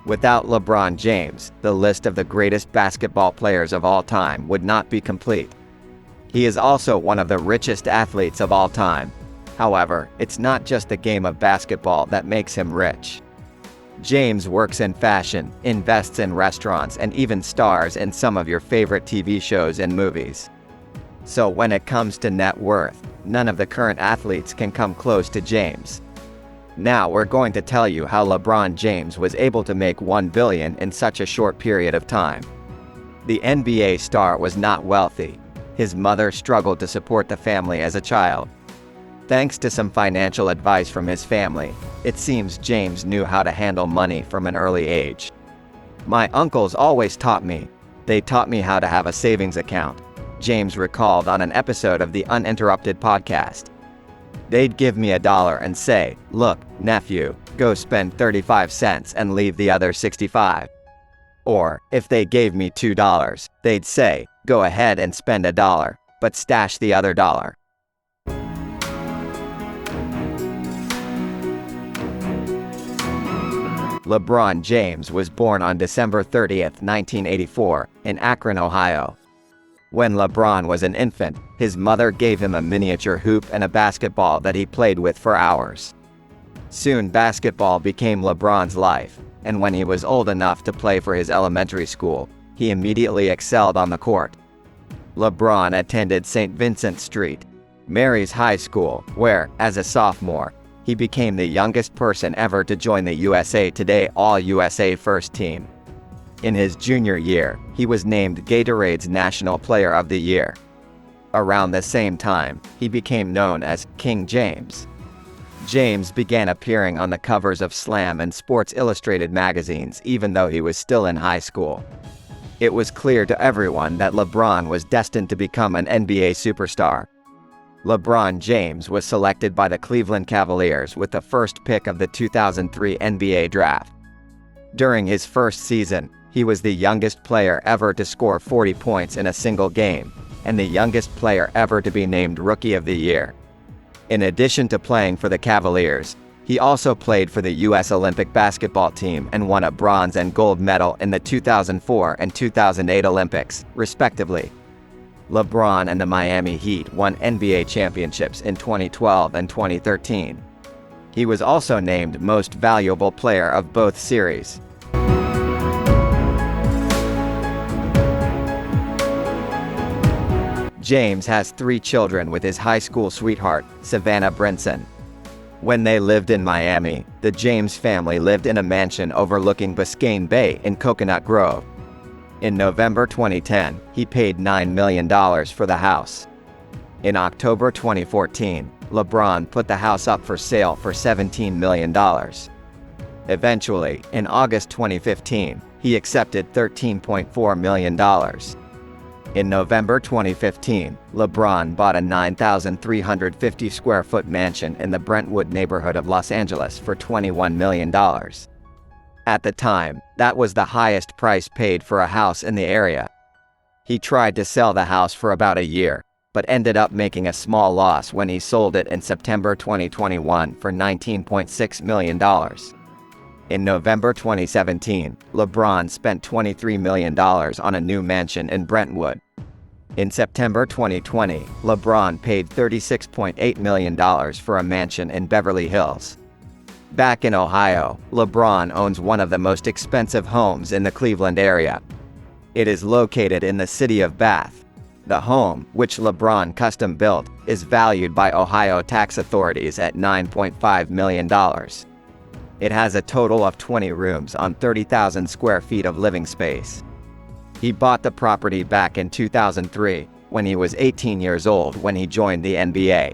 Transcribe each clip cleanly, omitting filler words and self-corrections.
Without LeBron James, the list of the greatest basketball players of all time would not be complete. He is also one of the richest athletes of all time. However, it's not just the game of basketball that makes him rich. James works in fashion, invests in restaurants, and even stars in some of your favorite TV shows and movies. So when it comes to net worth, none of the current athletes can come close to James. Now we're going to tell you how LeBron James was able to make $1 billion in such a short period of time. The NBA star was not wealthy. His mother struggled to support the family as a child. Thanks to some financial advice from his family, it seems James knew how to handle money from an early age. "My uncles always taught me. They taught me how to have a savings account," James recalled on an episode of the Uninterrupted podcast. "They'd give me $1 and say, 'Look, nephew, go spend 35 cents and leave the other 65. Or, if they gave me $2, they'd say, 'Go ahead and spend $1, but stash the other $1. LeBron James was born on December 30, 1984, in Akron, Ohio. When LeBron was an infant, his mother gave him a miniature hoop and a basketball that he played with for hours. Soon basketball became LeBron's life, and when he was old enough to play for his elementary school, he immediately excelled on the court. LeBron attended St. Vincent St. Mary's High School, where, as a sophomore, he became the youngest person ever to join the USA Today All-USA First Team. In his junior year, he was named Gatorade's National Player of the Year. Around the same time, he became known as King James. James began appearing on the covers of Slam and Sports Illustrated magazines even though he was still in high school. It was clear to everyone that LeBron was destined to become an NBA superstar. LeBron James was selected by the Cleveland Cavaliers with the first pick of the 2003 NBA draft. During his first season, he was the youngest player ever to score 40 points in a single game, and the youngest player ever to be named Rookie of the Year. In addition to playing for the Cavaliers, he also played for the U.S. Olympic basketball team and won a bronze and gold medal in the 2004 and 2008 Olympics, respectively. LeBron and the Miami Heat won NBA championships in 2012 and 2013. He was also named Most Valuable Player of both series. James has 3 children with his high school sweetheart, Savannah Brinson. When they lived in Miami, the James family lived in a mansion overlooking Biscayne Bay in Coconut Grove. In November 2010, he paid $9 million for the house. In October 2014, LeBron put the house up for sale for $17 million. Eventually, in August 2015, he accepted $13.4 million. In November 2015, LeBron bought a 9,350 square foot mansion in the Brentwood neighborhood of Los Angeles for $21 million. At the time, that was the highest price paid for a house in the area. He tried to sell the house for about a year, but ended up making a small loss when he sold it in September 2021 for $19.6 million. In November 2017, LeBron spent $23 million on a new mansion in Brentwood. In September 2020, LeBron paid $36.8 million for a mansion in Beverly Hills. Back in Ohio, LeBron owns one of the most expensive homes in the Cleveland area. It is located in the city of Bath. The home, which LeBron custom built, is valued by Ohio tax authorities at $9.5 million. It has a total of 20 rooms on 30,000 square feet of living space. He bought the property back in 2003, when he was 18 years old when he joined the NBA.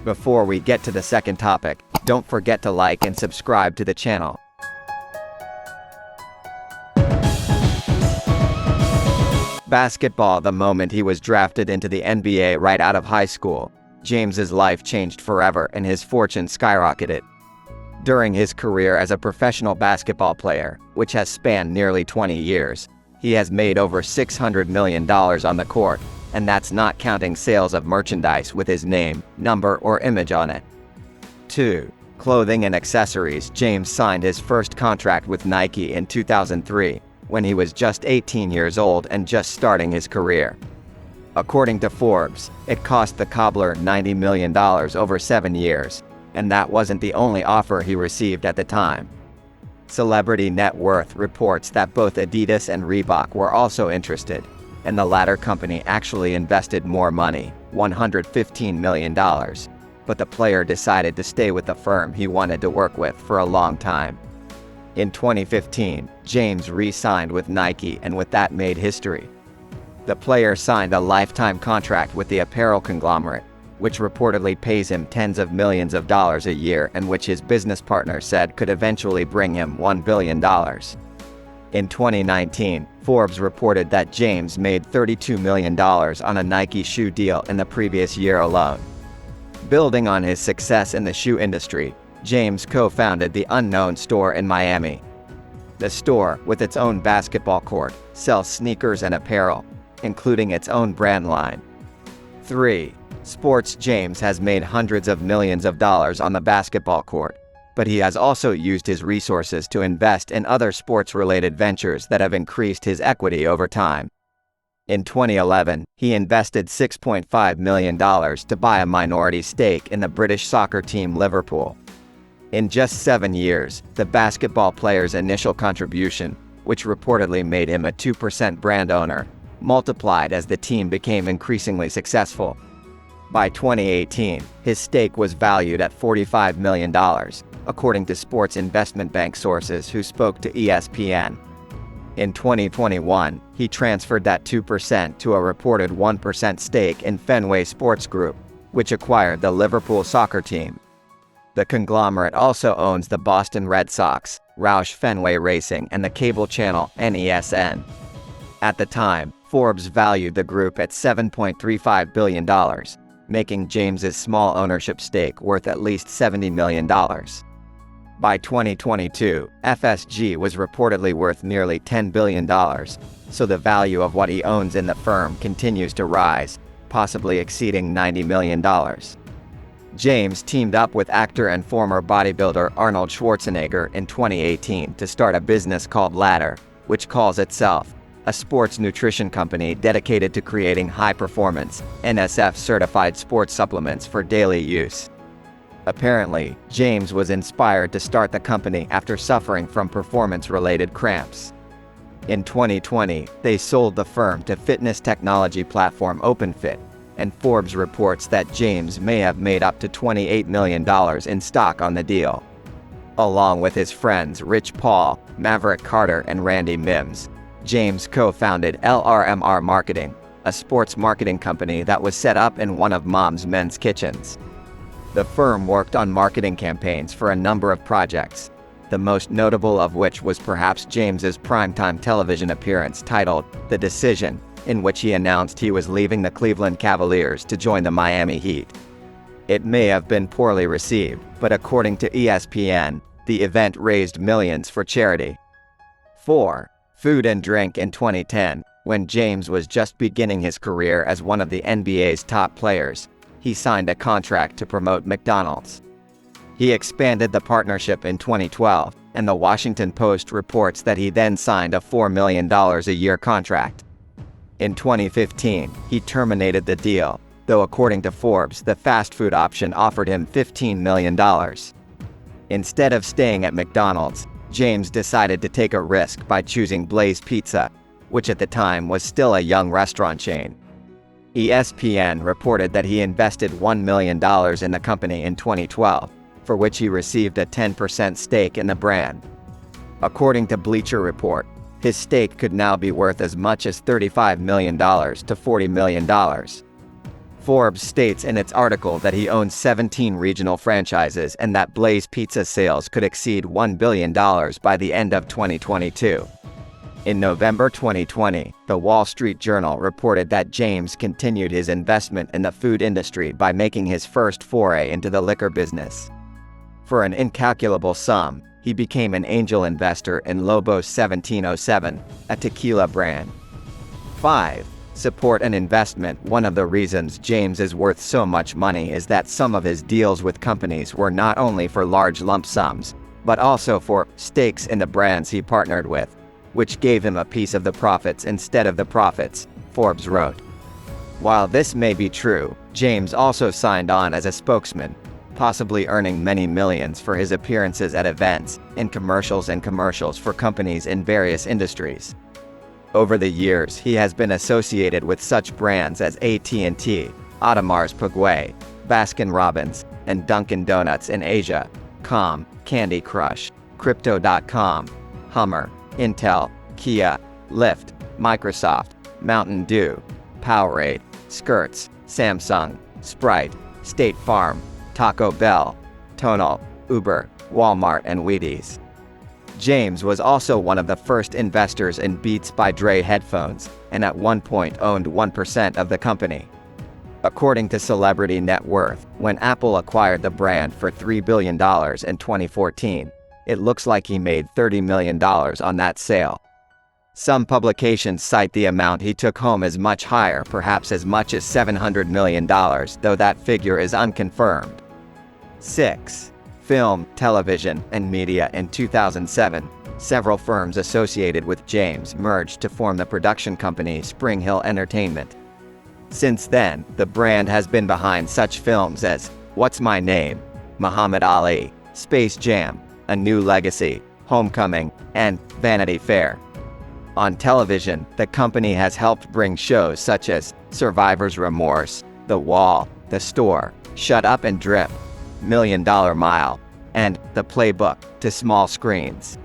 Before we get to the second topic, don't forget to like and subscribe to the channel. Basketball. The moment he was drafted into the NBA right out of high school, James's life changed forever and his fortune skyrocketed. During his career as a professional basketball player, which has spanned nearly 20 years, he has made over $600 million on the court, and that's not counting sales of merchandise with his name, number, or image on it. 2. Clothing and accessories. James signed his first contract with Nike in 2003, when he was just 18 years old and just starting his career. According to Forbes, it cost the cobbler $90 million over 7 years, and that wasn't the only offer he received at the time. Celebrity Net Worth reports that both Adidas and Reebok were also interested, and the latter company actually invested more money, $115 million. But the player decided to stay with the firm he wanted to work with for a long time. In 2015, James re-signed with Nike, and with that made history. The player signed a lifetime contract with the apparel conglomerate, which reportedly pays him tens of millions of dollars a year and which his business partner said could eventually bring him $1 billion. In 2019, Forbes reported that James made $32 million on a Nike shoe deal in the previous year alone. Building on his success in the shoe industry, James co-founded the Unknown store in Miami. The store, with its own basketball court, sells sneakers and apparel, including its own brand line. 3. Sports. James has made hundreds of millions of dollars on the basketball court, but he has also used his resources to invest in other sports-related ventures that have increased his equity over time. In 2011, he invested $6.5 million to buy a minority stake in the British soccer team Liverpool. In just 7 years, the basketball player's initial contribution, which reportedly made him a 2% brand owner, multiplied as the team became increasingly successful. By 2018, his stake was valued at $45 million, according to sports investment bank sources who spoke to ESPN. In 2021, he transferred that 2% to a reported 1% stake in Fenway Sports Group, which acquired the Liverpool soccer team. The conglomerate also owns the Boston Red Sox, Roush Fenway Racing, and the cable channel NESN. At the time, Forbes valued the group at $7.35 billion, making James's small ownership stake worth at least $70 million. By 2022, FSG was reportedly worth nearly $10 billion, so the value of what he owns in the firm continues to rise, possibly exceeding $90 million. James teamed up with actor and former bodybuilder Arnold Schwarzenegger in 2018 to start a business called Ladder, which calls itself a sports nutrition company dedicated to creating high-performance, NSF-certified sports supplements for daily use. Apparently, James was inspired to start the company after suffering from performance-related cramps. In 2020, they sold the firm to fitness technology platform OpenFit, and Forbes reports that James may have made up to $28 million in stock on the deal. Along with his friends Rich Paul, Maverick Carter, and Randy Mims, James co-founded LRMR Marketing, a sports marketing company that was set up in one of Mom's men's kitchens. The firm worked on marketing campaigns for a number of projects, the most notable of which was perhaps James's primetime television appearance titled The Decision, in which he announced he was leaving the Cleveland Cavaliers to join the Miami Heat. It may have been poorly received, but according to ESPN, the event raised millions for charity. 4. Food and drink. In 2010, when James was just beginning his career as one of the NBA's top players, he signed a contract to promote McDonald's. He expanded the partnership in 2012, and the Washington Post reports that he then signed a $4 million a year contract. In 2015, he terminated the deal, though according to Forbes, the fast food option offered him $15 million. Instead of staying at McDonald's, James decided to take a risk by choosing Blaze Pizza, which at the time was still a young restaurant chain. ESPN reported that he invested $1 million in the company in 2012, for which he received a 10% stake in the brand. According to Bleacher Report, his stake could now be worth as much as $35 million to $40 million. Forbes states in its article that he owns 17 regional franchises and that Blaze Pizza sales could exceed $1 billion by the end of 2022. In November 2020, The Wall Street Journal reported that James continued his investment in the food industry by making his first foray into the liquor business. For an incalculable sum, he became an angel investor in Lobos 1707, a tequila brand. 5. support and investment. One of the reasons James is worth so much money is that some of his deals with companies were not only for large lump sums, but also for stakes in the brands he partnered with, which gave him a piece of the profits instead of the profits, Forbes wrote. While this may be true, James also signed on as a spokesman, possibly earning many millions for his appearances at events, in commercials for companies in various industries. Over the years, he has been associated with such brands as AT&T, Audemars Piguet, Baskin-Robbins, and Dunkin' Donuts in Asia, Candy Crush, Crypto.com, Hummer, Intel, Kia, Lyft, Microsoft, Mountain Dew, Powerade, Skirts, Samsung, Sprite, State Farm, Taco Bell, Tonal, Uber, Walmart, and Wheaties. James was also one of the first investors in Beats by Dre headphones, and at one point owned 1% of the company. According to Celebrity Net Worth, when Apple acquired the brand for $3 billion in 2014, it looks like he made $30 million on that sale. Some publications cite the amount he took home as much higher, perhaps as much as $700 million, though that figure is unconfirmed. 6. Film, television, and media. In 2007, several firms associated with James merged to form the production company Spring Hill Entertainment. Since then, the brand has been behind such films as What's My Name?, Muhammad Ali, Space Jam, A New Legacy, Homecoming, and Vanity Fair. On television, the company has helped bring shows such as Survivor's Remorse, The Wall, The Store, Shut Up and Drip, $1 Million Mile, and The Playbook to small screens.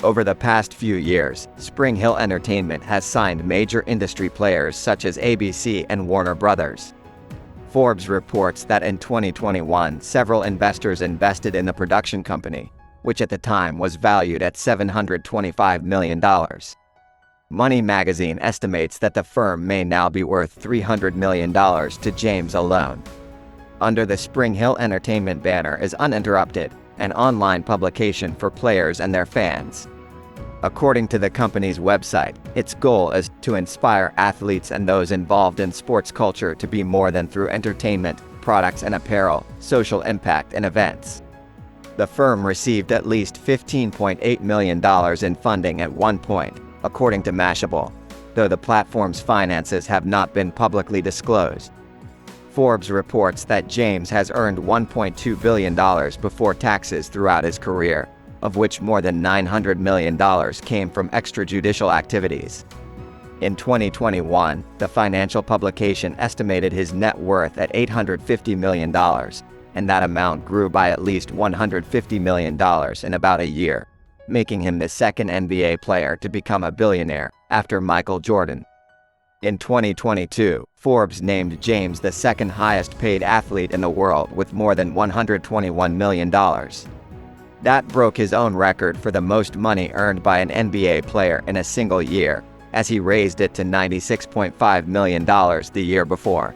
Over the past few years, Spring Hill Entertainment has signed major industry players such as ABC and Warner Brothers. Forbes reports that in 2021, several investors invested in the production company, which at the time was valued at $725 million. Money magazine estimates that the firm may now be worth $300 million to James alone. Under the Spring Hill Entertainment banner is Uninterrupted, an online publication for players and their fans. According to the company's website, its goal is to inspire athletes and those involved in sports culture to be more than through entertainment, products and apparel, social impact and events. The firm received at least $15.8 million in funding at one point, according to Mashable, though the platform's finances have not been publicly disclosed. Forbes reports that James has earned $1.2 billion before taxes throughout his career, of which more than $900 million came from extrajudicial activities. In 2021, the financial publication estimated his net worth at $850 million, and that amount grew by at least $150 million in about a year, making him the second NBA player to become a billionaire, after Michael Jordan. In 2022, Forbes named James the second highest paid athlete in the world with more than $121 million. That broke his own record for the most money earned by an NBA player in a single year, as he raised it to $96.5 million the year before.